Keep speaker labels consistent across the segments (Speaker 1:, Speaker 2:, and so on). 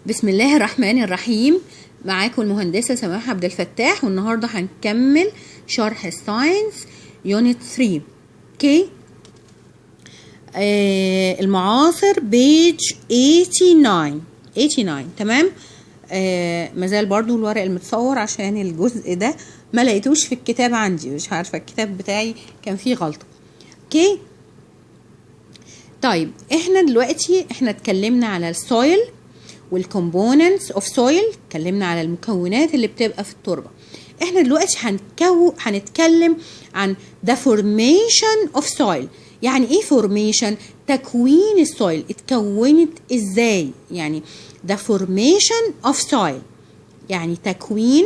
Speaker 1: بسم الله الرحمن الرحيم. معاكم المهندسه سماح عبد الفتاح، والنهارده هنكمل شرح الساينس يونت 3. اوكي. المعاصر بيج 89. تمام. مازال برضو الورق المتصور عشان الجزء ده ما لقيتوش في الكتاب عندي، مش عارفه الكتاب بتاعي كان فيه غلطه. اوكي. طيب احنا دلوقتي اتكلمنا على السويل والكومبوننتس اوف سويل، اتكلمنا على المكونات اللي بتبقى في التربه. احنا دلوقتي هنتكلم عن the formation of soil. يعني ايه formation؟ تكوين السويل، اتكونت ازاي؟ يعني the formation of soil يعني تكوين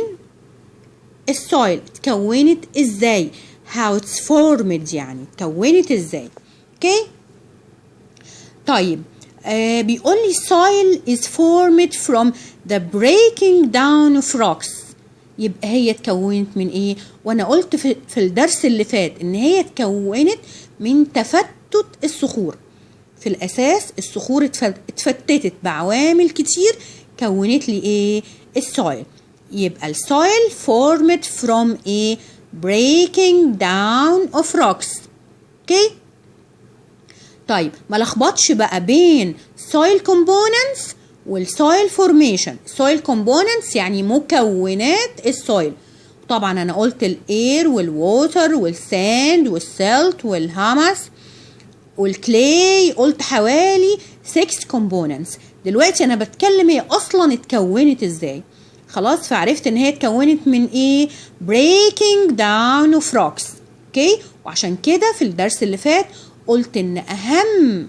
Speaker 1: السويل اتكونت ازاي، how it's formed يعني اتكونت ازاي. اوكي. طيب بيقول لي soil is formed from the breaking down of rocks. يبقى هي اتكونت من ايه؟ وانا قلت في الدرس اللي فات ان هي اتكونت من تفتت الصخور. في الاساس الصخور اتفتتت بعوامل كتير كونت لي ايه؟ السويل. يبقى السويل formed from a breaking down of rocks. اوكي. طيب ما لخبطش بقى بين soil components والsoil formation. soil components يعني مكونات السويل. طبعا انا قلت الاير والووتر والساند والسلت والهامس والكلاي، قلت حوالي 6 components. دلوقتي انا بتكلم هي اصلا اتكونت ازاي. خلاص، فعرفت ان هي اتكونت من ايه؟ breaking down of rocks. اوكي. وعشان كده في الدرس اللي فات قلت ان اهم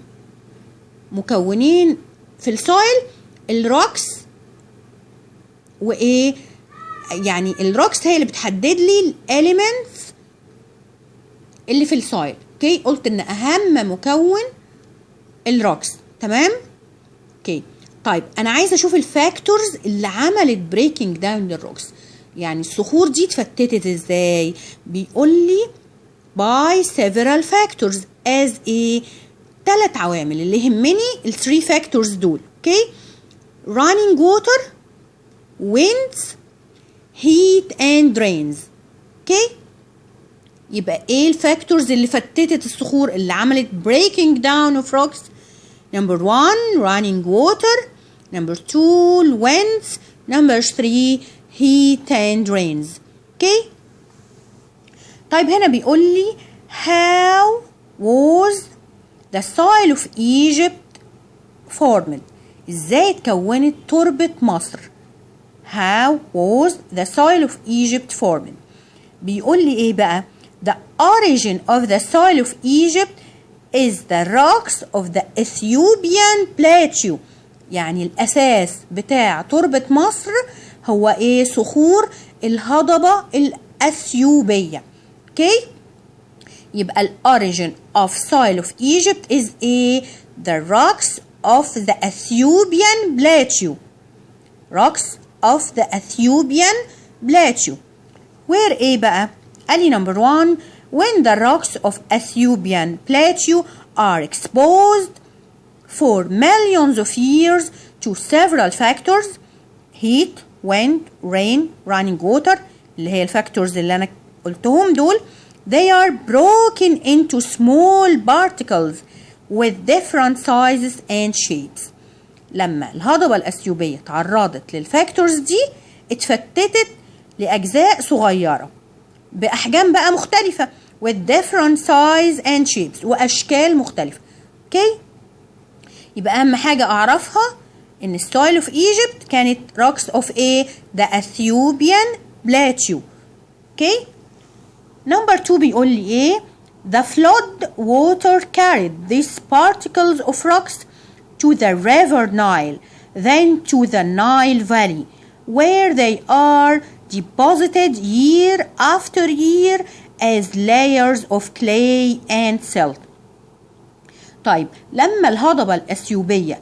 Speaker 1: مكونين في السويل الروكس وايه، يعني الروكس هي اللي بتحدد لي الاليمنتس اللي في السويل. اوكي. قلت ان اهم مكون الروكس. تمام. اوكي. طيب انا عايزه اشوف الفاكتورز اللي عملت بريكنج داون للروكس. يعني الصخور دي اتفتتت ازاي؟ بيقول لي by several factors as a 3 عوامل اللي يهمني ال3 factors دول. اوكي. running water, winds, heat and rains. اوكي. يبقى ايه الفاكتورز اللي فتتت الصخور اللي عملت breaking down of rocks؟ number 1 running water, number 2 winds, number 3 heat and rains. اوكي. طيب هنا بيقول لي how was the soil of Egypt formed؟ ازاي اتكونت تربة مصر؟ how was the soil of Egypt formed؟ بيقول لي ايه بقى؟ the origin of the soil of Egypt is the rocks of the Ethiopian plateau. يعني الاساس بتاع تربة مصر هو ايه؟ صخور الهضبة الاثيوبية. اوكي. يبقى ال origin of soil of Egypt is the rocks of the Ethiopian plateau. rocks of the Ethiopian plateau. where ايه بقى؟ قال لي number 1 when the rocks of Ethiopian plateau are exposed for millions of years to several factors heat, wind, rain, running water اللي هي الفاكتورز اللي انا قلتهم دول. they are broken into small particles with different sizes and shapes. لما الهضبة الأثيوبية تعرضت للفاكتورز دي اتفتتت لأجزاء صغيرة بأحجام بقى مختلفة with different size and shapes وأشكال مختلفة. اوكي. يبقى أهم حاجة أعرفها إن السويل of Egypt كانت rocks of the Ethiopian plateau. اوكي. number 2 بيقول لي ايه؟ the flood water carried these particles of rocks to the river Nile then to the Nile Valley where they are deposited year after year as layers of clay and silt. طيب لما الهضبة الأثيوبية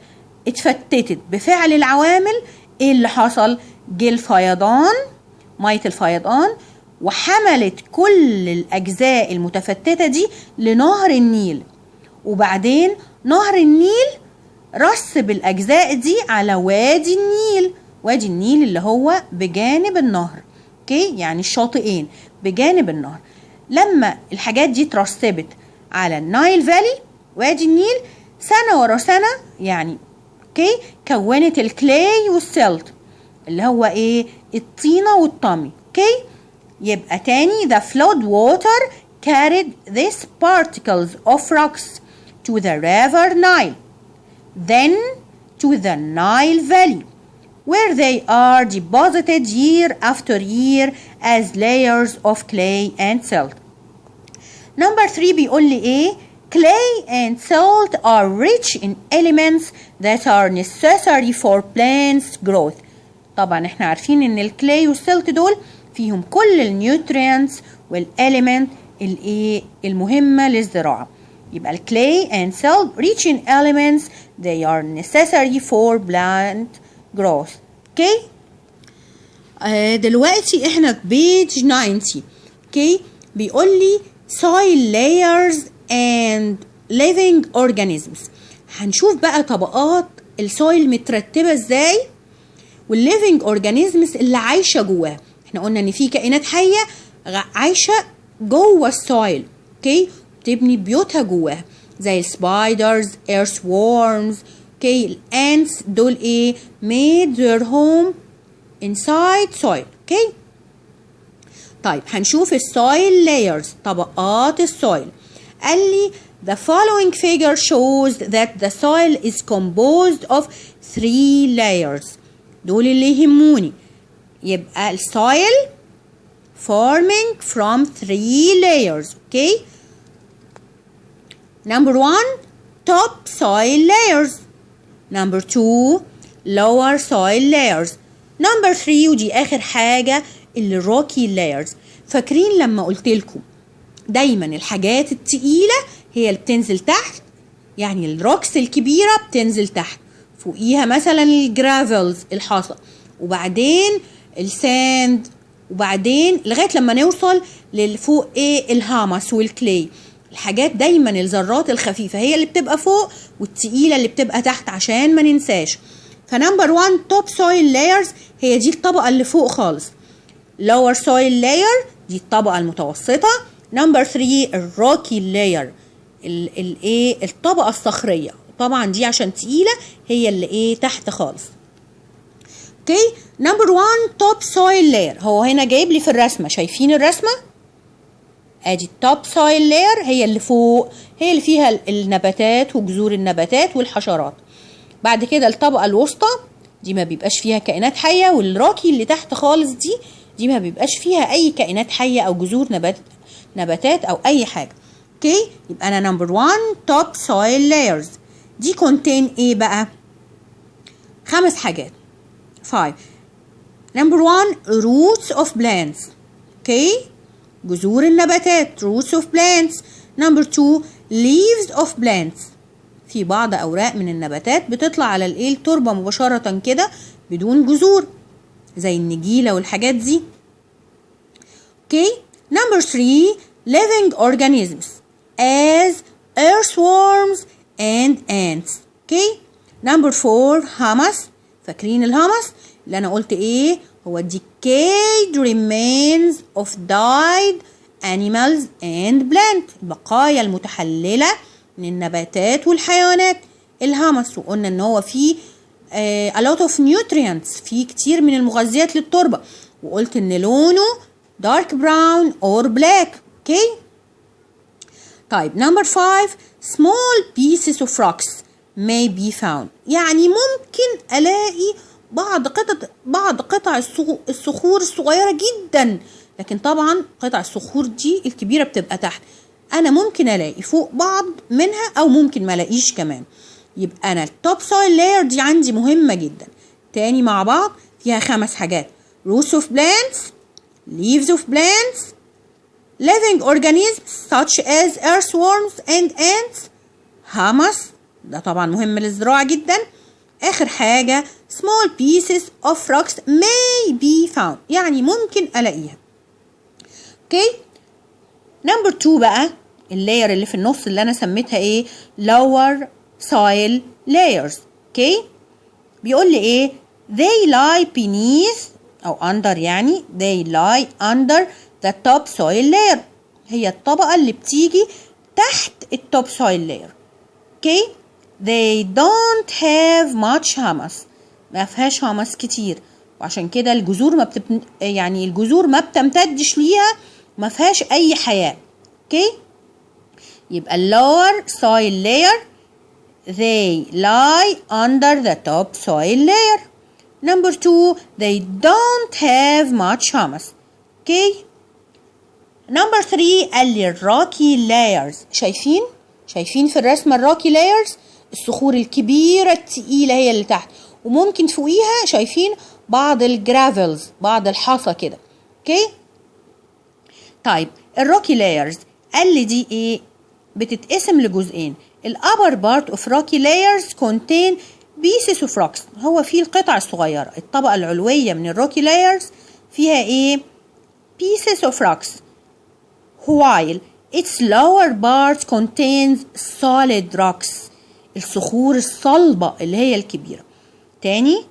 Speaker 1: اتفتتت بفعل العوامل ايه اللي حصل؟ جه الفيضان، مية الفيضان، وحملت كل الأجزاء المتفتتة دي لنهر النيل. وبعدين نهر النيل رسب الأجزاء دي على وادي النيل. وادي النيل اللي هو بجانب النهر، اوكي، يعني الشاطئين بجانب النهر. لما الحاجات دي اترسبت على النايل فالي، وادي النيل، سنة ورا سنة يعني، اوكي، كونت الكلاي والسلت اللي هو ايه؟ الطينة والطمي، اوكي. يبقى تاني the flood water carried these particles of rocks to the river Nile, then to the Nile Valley, where they are deposited year after year as layers of clay and silt. Number 3 بيقول لي ايه؟ Clay and silt are rich in elements that are necessary for plants growth. طبعا احنا عارفين ان الكلاي والسلت دول فيهم كل النيوترينتس والاليمنت الايه المهمه للزراعه. يبقى الكلاي and silt rich in elements they are necessary for plant growth. اوكي. دلوقتي احنا في بيج 90. اوكي. بيقول لي soil layers and living organisms. هنشوف بقى طبقات السويل مترتبه ازاي والليفنج اورجانيزمز اللي عايشه جواها. احنا قلنا ان في كائنات حيه عايشه جوه السويل، اوكي، بتبني بيوتها جواها زي السبايدرز، ايرث وورمز، اوكي. الانتس دول ايه؟ made their home inside soil، اوكي. طيب هنشوف السويل لايرز، طبقات السويل. قال لي the following figure shows that the soil is composed of 3 layers. دول اللي يهموني. يبقى السويل forming from 3 layers، okay. Number 1 top soil layers. Number 2 lower soil layers. Number 3 ودي آخر حاجة الروكي layers. فاكرين لما قلت لكم دايما الحاجات التقيلة هي اللي بتنزل تحت، يعني الروكس الكبيرة بتنزل تحت، فوقيها مثلا الجرافلز الحصى، وبعدين الساند، وبعدين لغايه لما نوصل للفوق ايه؟ الهامس والكلي. الحاجات دايما الذرات الخفيفه هي اللي بتبقى فوق والتقيله اللي بتبقى تحت عشان ما ننساش. فنمبر 1 توب سويل لايرز هي دي الطبقه اللي فوق خالص. لور سويل لاير دي الطبقه المتوسطه. نمبر 3 الروكي لاير، الايه؟ الطبقه الصخريه، طبعا دي عشان تقيله هي اللي ايه؟ تحت خالص. اوكي. نمبر 1 توب سويل لاير، هو هنا جايب لي في الرسمه، شايفين الرسمه؟ ادي التوب سويل لاير هي اللي فوق، هي اللي فيها النباتات وجذور النباتات والحشرات. بعد كده الطبقه الوسطى دي ما بيبقاش فيها كائنات حيه، والروكي اللي تحت خالص دي ما بيبقاش فيها اي كائنات حيه او جذور نباتات او اي حاجه. اوكي. يبقى انا نمبر 1 توب سويل لايرز دي كونتين ايه بقى؟ 5 حاجات. 5. Number 1 roots of plants، اوكي، جذور النباتات roots of plants. Number 2 leaves of plants، في بعض اوراق من النباتات بتطلع على الايه؟ التربه مباشره كده بدون جذور زي النجيله والحاجات دي، اوكي. Number 3 living organisms as earthworms and ants، اوكي. Number 4 humus، فاكرين الهامس اللي انا قلت ايه؟ هو decayed remains of died animals and plant، البقايا المتحللة من النباتات والحيوانات، الهامس. وقلنا ان هو فيه a lot of nutrients، فيه كتير من المغذيات للتربة، وقلت ان لونه dark brown or black، اوكي. طيب نمبر 5 small pieces of rocks may be found، يعني ممكن الاقي بعض قطع الصخور الصغيرة جدا، لكن طبعا قطع الصخور دي الكبيرة بتبقى تحت. انا ممكن الاقي فوق بعض منها او ممكن ما الاقيش كمان. يبقى انا التوب سويل لاير دي عندي مهمة جدا. تاني مع بعض فيها 5 حاجات: roots of plants، leaves of plants، living organisms such as earthworms and ants، humus ده طبعا مهم للزراعة جدا. آخر حاجة small pieces of rocks may be found، يعني ممكن ألاقيها. اوكي. نمبر 2 بقى اللاير اللي في النص اللي أنا سميتها ايه؟ lower soil layers، اوكي. بيقول لي ايه؟ they lie beneath او under، يعني they lie under the top soil layer، هي الطبقة اللي بتيجي تحت التوب soil layer. اوكي. they don't have much humus، ما فيهاش humus كتير، وعشان كده الجذور يعني الجذور ما بتمتدش ليها، ما فيهاش اي حياة. اوكي. يبقى lower soil layer they lie under the top soil layer. Number 2 they don't have much humus. اوكي. Number 3 قال لي الروكي layers، شايفين في الرسمة الروكي layers، الصخور الكبيرة التقيلة هي اللي تحت، وممكن فوقيها شايفين بعض الجرافلز، بعض الحصى كده. اوكي. طيب الروكي layers قال لي دي ايه؟ بتتقسم لجزئين. الupper part of rocky layers contain pieces of rocks، هو فيه القطع الصغيرة. الطبقة العلوية من الروكي layers فيها ايه؟ pieces of rocks، while its lower part contains solid rocks، الصخور الصلبة اللي هي الكبيرة. تاني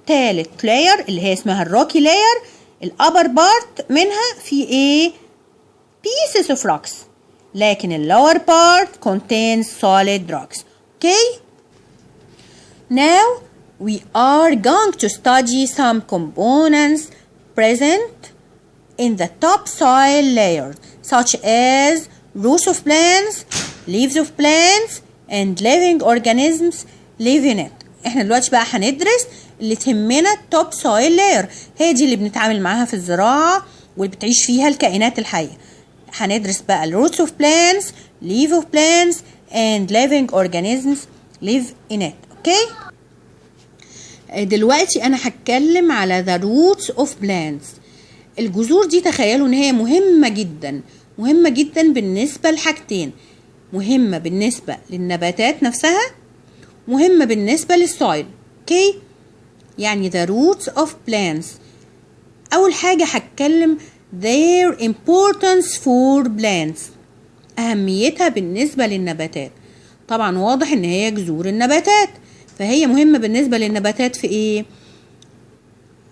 Speaker 1: تالت لاير اللي هي اسمها الروكي لاير، الابر بارت منها في ايه؟ pieces of rocks، لكن اللور part contains solid rocks. Okay. Now we are going to study some components present in the topsoil layer, such as roots of plants, leaves of plants, and living organisms live in it. احنا دلوقتي بقى هندرس اللي تهمنا التوب سويل لاير، هي دي اللي بنتعامل معاها في الزراعة واللي بتعيش فيها الكائنات الحية. هندرس بقى ال roots of plants, leaves of plants, and living organisms live in it. اوكي. دلوقتي انا هتكلم على the roots of plants. الجذور دي تخيلوا ان هي مهمة جدا، مهمة جدا بالنسبة لحاجتين، مهمة بالنسبة للنباتات نفسها، مهمة بالنسبة للسويل. اوكي. يعني the roots of plants. اول حاجة هتكلم their importance for plants، اهميتها بالنسبة للنباتات. طبعا واضح ان هي جذور النباتات، فهي مهمة بالنسبة للنباتات في ايه؟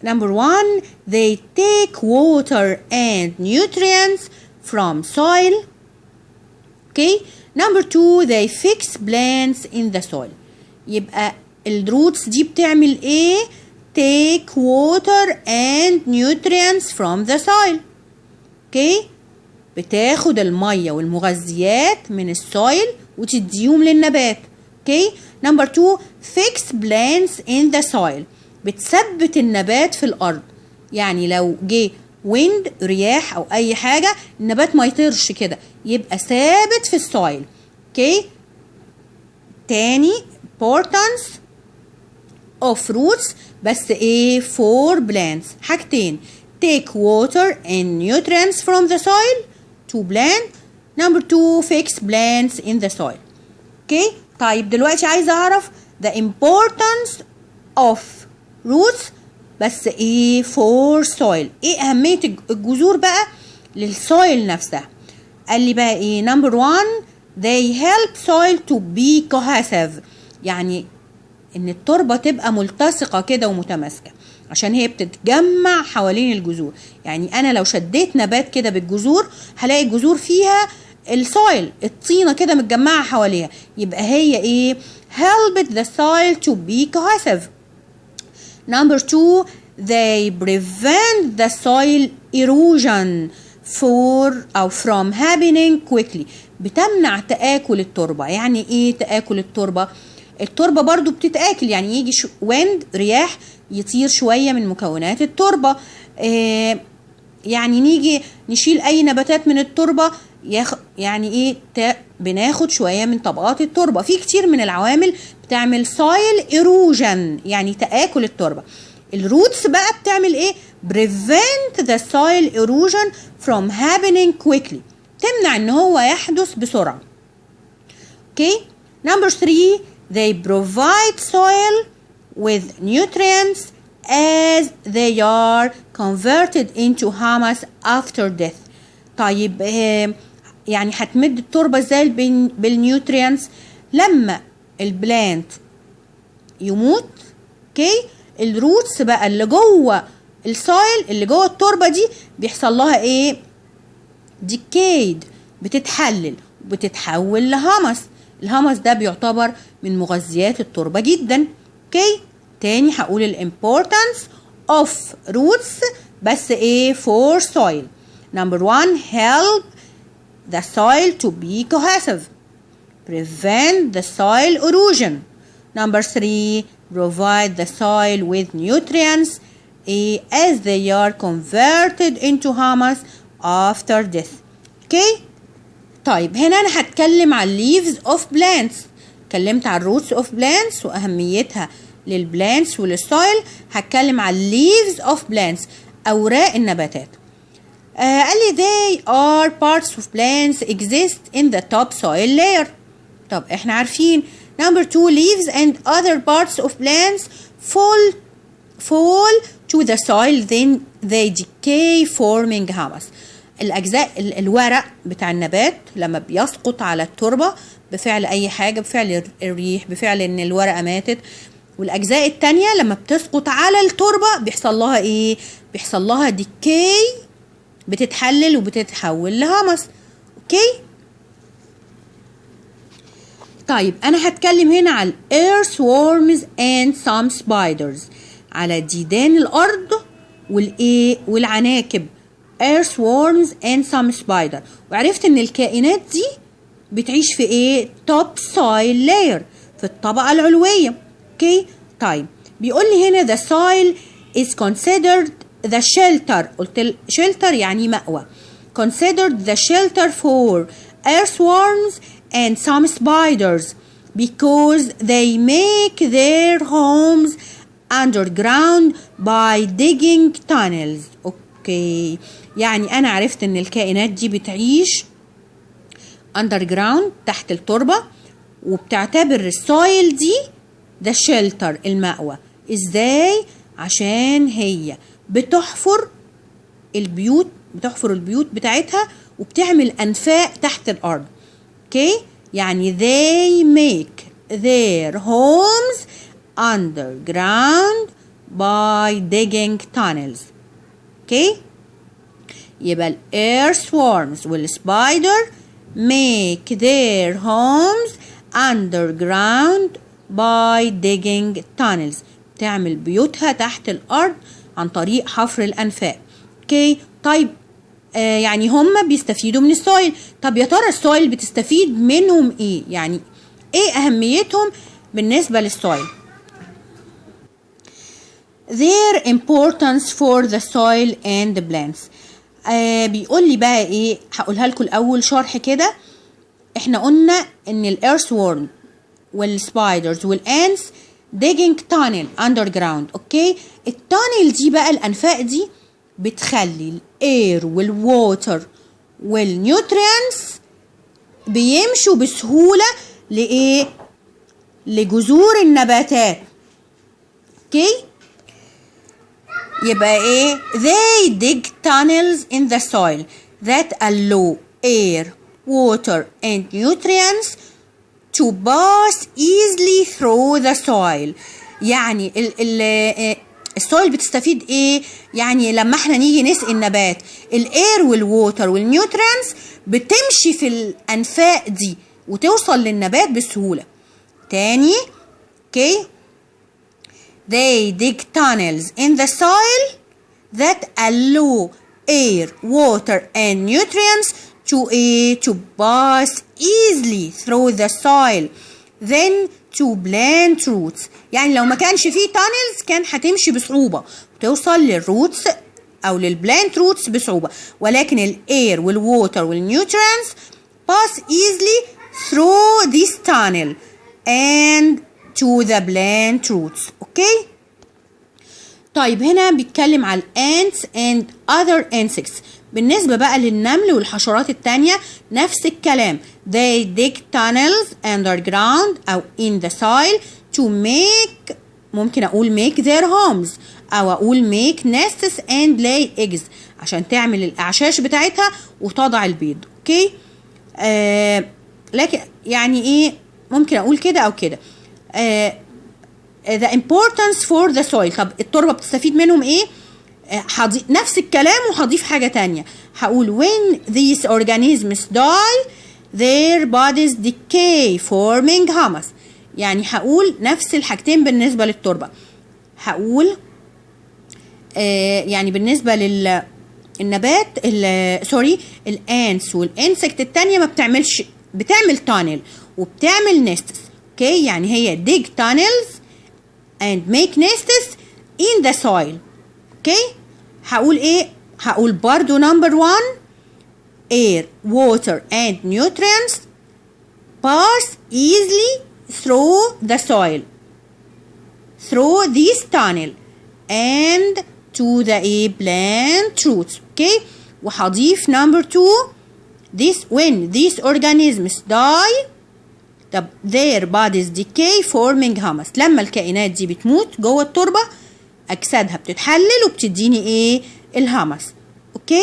Speaker 1: Number 1 they take water and nutrients from soil. Okay. Number 2 they fix plants in the soil. يبقى الروتس دي بتعمل ايه؟ take water and nutrients from the soil. Okay. بتاخد المية والمغذيات من السويل وتديهم للنبات. Okay. Number 2 fix plants in the soil، بتثبت النبات في الأرض، يعني لو جه wind رياح أو أي حاجة النبات ما يطيرش كده، يبقى ثابت في السويل. Okay. تاني importance of roots بس ايه for plants، حاجتين take water and nutrients from the soil to plant. Number 2 fix plants in the soil. Okay. طيب دلوقتي عايزة أعرف the importance of roots بس ايه for soil، ايه أهمية الجذور بقى للسويل نفسها. قال لي بقى ايه؟ Number 1 they help soil to be cohesive، يعني ان التربة تبقى ملتصقة كده ومتماسكة، عشان هي بتتجمع حوالين الجذور. يعني انا لو شديت نبات كده بالجذور هلاقي الجذور فيها السويل، الطينة كده متجمعة حواليها، يبقى هي ايه؟ help the soil to be cohesive. Number 2 they prevent the soil erosion from happening quickly، بتمنع تآكل التربة. يعني ايه تآكل التربة؟ التربة برضو بتتآكل، يعني يجي wind رياح يطير شوية من مكونات التربة. يعني نيجي نشيل اي نباتات من التربة يعني ايه بناخد شوية من طبقات التربة. في كتير من العوامل بتعمل soil erosion يعني تآكل التربة. الروتس بقى بتعمل ايه؟ prevent the soil erosion from happening quickly، تمنع ان هو يحدث بسرعة. Okay. Number 3 they provide soil with nutrients as they are converted into humus after death. طيب يعني هتمد التربة ازاي بالنيوترينز؟ لما البلانت يموت. اوكي، الروتس بقى اللي جوه السايل اللي جوه التربه دي بيحصل لها ايه؟ ديكيد، بتتحلل وبتتحول لهامس. الهامس ده بيعتبر من مغذيات التربه جدا. اوكي، تاني هقول الامبورتانس اوف روتس بس ايه for soil. Number 1 help the soil to be cohesive, prevent the soil erosion. Number 3 provide the soil with nutrients as they are converted into humus after death. Okay. طيب هنا انا هتكلم عن leaves of plants. اتكلمت عن roots of plants واهميتها للبلانتس وللسويل. هتكلم عن leaves of plants اوراق النباتات. قال لي they are parts of plants exist in the top soil layer. طب احنا عارفين number 2 leaves and other parts of plants fall to the soil then they decay forming humus. الأجزاء الورق بتاع النبات لما بيسقط على التربة بفعل أي حاجة، بفعل الريح، بفعل إن الورقة ماتت، والأجزاء التانية لما بتسقط على التربة بيحصل لها إيه؟ بيحصل لها ديكي، بتتحلل وبتتحول لهمس. أوكي؟ طيب أنا هتكلم هنا على earthworms and some spiders، على ديدان الأرض والإيه؟ والعناكب. earthworms and some spider. وعرفت ان الكائنات دي بتعيش في ايه؟ top soil layer، في الطبقة العلوية. اوكي، طيب بيقول لي هنا the soil is considered the shelter. قلت shelter يعني مأوى. considered the shelter for earthworms and some spiders because they make their homes underground by digging tunnels. اوكي، يعني انا عرفت ان الكائنات دي بتعيش underground تحت التربة، وبتعتبر السويل دي ده شيلتر المأوى. ازاي؟ عشان هي بتحفر البيوت بتاعتها وبتعمل انفاق تحت الارض. اوكي، يعني they make their homes underground by digging tunnels. اوكي، يبقى ال earthworms وال spider make their homes underground by digging tunnels. تعمل بيوتها تحت الأرض عن طريق حفر الأنفاق. اوكي، طيب يعني هم بيستفيدوا من السويل. طب يا ترى السويل بتستفيد منهم ايه؟ يعني ايه أهميتهم بالنسبة للسويل؟ their importance for the soil and the plants. بيقول لي بقى ايه، هقولها لكم الاول شرح كده. احنا قلنا ان الارثورم والسبايدرز والانس digging tunnel underground. اوكي، التانل دي بقى الانفاق دي بتخلي الاير والووتر والنيوترينز بيمشوا بسهولة لايه؟ لجذور النباتات. اوكي، يبقى ايه؟ they dig tunnels in the soil that allow air, water and nutrients to pass easily through the soil. يعني السويل بتستفيد ايه؟ يعني لما احنا نيجي نسقي النبات الاير والووتر والنيوترينز بتمشي في الانفاق دي وتوصل للنبات بسهولة. تاني، اوكي، they dig tunnels in the soil that allow air, water and nutrients to pass easily through the soil then to plant roots. يعني لو ما كانش فيه tunnels كان هتمشي بصعوبة وتوصل للروتس أو للبلانت روتس بصعوبة، ولكن الاير والووتر والنيوترينز pass easily through this tunnel and to the plant roots. اوكي، طيب هنا بيتكلم على ants and other insects. بالنسبة بقى للنمل والحشرات التانية نفس الكلام. they dig tunnels underground أو in the soil to make، ممكن أقول make their homes أو أقول make nests and lay eggs، عشان تعمل الأعشاش بتاعتها وتضع البيض. اوكي، لكن يعني ايه ممكن اقول كده او كده. the importance for the soil. طب التربة بتستفيد منهم ايه؟ نفس الكلام وهضيف حاجة تانية. هقول when these organisms die their bodies decay forming humus. يعني هقول نفس الحاجتين بالنسبة للتربة. هقول يعني بالنسبة للنبات سوري الانس والانسكت التانية ما بتعملش، بتعمل تانل وبتعمل نستس. اوكي يعني هي dig tunnels and make nests in the soil. اوكي هقول ايه؟ هقول برضو number 1 air water and nutrients pass easily through the soil through this tunnel and to the plant roots. اوكي وهضيف number 2 this when these organisms die طب their bodies decay forming humus. لما الكائنات دي بتموت جوه التربة أجسادها بتتحلل وبتديني ايه؟ الهامس. اوكي